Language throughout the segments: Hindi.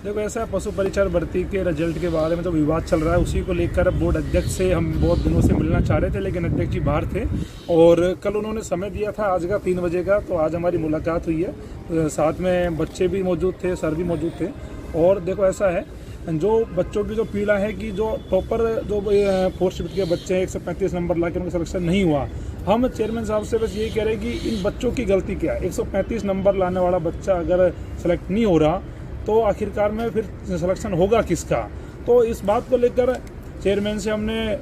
देखो ऐसा पशु परिचार भर्ती के रिजल्ट के बारे में तो विवाद चल रहा है, उसी को लेकर बोर्ड अध्यक्ष से हम बहुत दिनों से मिलना चाह रहे थे, लेकिन अध्यक्ष जी बाहर थे और कल उन्होंने समय दिया था आज का 3 बजे का, तो आज हमारी मुलाकात हुई है। साथ में बच्चे भी मौजूद थे, सर भी मौजूद थे। और देखो ऐसा है, जो बच्चों की जो पीड़ा है कि जो टॉपर जो फोर्थ शिफ्ट के बच्चे हैं 135 नंबर ला के उनका सिलेक्शन नहीं हुआ, हम चेयरमैन साहब से बस यही कह रहे हैं कि इन बच्चों की गलती क्या है। 135 नंबर लाने वाला बच्चा अगर सेलेक्ट नहीं हो रहा तो आखिरकार में फिर सिलेक्शन होगा किसका। तो इस बात को लेकर चेयरमैन से हमने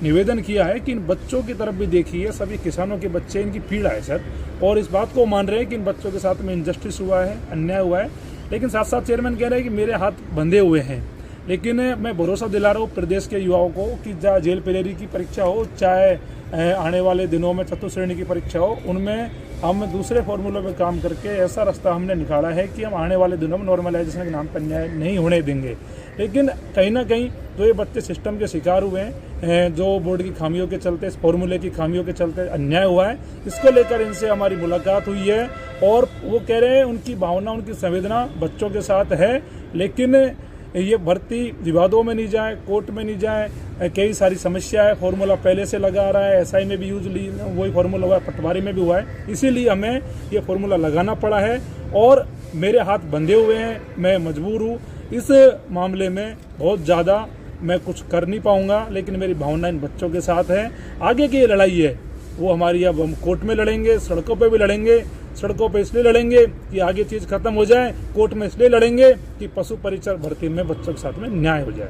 निवेदन किया है कि इन बच्चों की तरफ भी देखिए, सभी किसानों के बच्चे, इनकी पीड़ा है सर, और इस बात को मान रहे हैं कि इन बच्चों के साथ में इनजस्टिस हुआ है, अन्याय हुआ है। लेकिन साथ साथ चेयरमैन कह रहे हैं कि मेरे हाथ बंधे हुए हैं, लेकिन मैं भरोसा दिला रहा हूँ प्रदेश के युवाओं को कि चाहे जेल पेलेरी की परीक्षा हो, चाहे आने वाले दिनों में चतुर्थ श्रेणी की परीक्षा हो, उनमें हम दूसरे फॉर्मूलों पे काम करके ऐसा रास्ता हमने निकाला है कि हम आने वाले दिनों में नॉर्मलाइजेशन के नाम पर अन्याय नहीं होने देंगे। लेकिन कहीं ना कहीं जो ये बच्चे सिस्टम के शिकार हुए हैं, जो बोर्ड की खामियों के चलते, इस फॉर्मूले की खामियों के चलते अन्याय हुआ है, इसको लेकर इनसे हमारी मुलाकात हुई है और वो कह रहे हैं उनकी भावना, उनकी संवेदना बच्चों के साथ है, लेकिन ये भर्ती विवादों में नहीं जाए, कोर्ट में नहीं जाए। कई सारी समस्या है, फॉर्मूला पहले से लगा रहा है, एसआई में भी यूज वही फॉर्मूला हुआ है, पटवारी में भी हुआ है, इसीलिए हमें ये फॉर्मूला लगाना पड़ा है और मेरे हाथ बंधे हुए हैं, मैं मजबूर हूँ। इस मामले में बहुत ज़्यादा मैं कुछ कर नहीं पाऊँगा, लेकिन मेरी भावना इन बच्चों के साथ है। आगे की ये लड़ाई है वो हमारी, अब हम कोर्ट में लड़ेंगे, सड़कों पे भी लड़ेंगे। सड़कों पे इसलिए लड़ेंगे कि आगे चीज़ खत्म हो जाए, कोर्ट में इसलिए लड़ेंगे कि पशु परिचर भर्ती में बच्चों के साथ में न्याय हो जाए।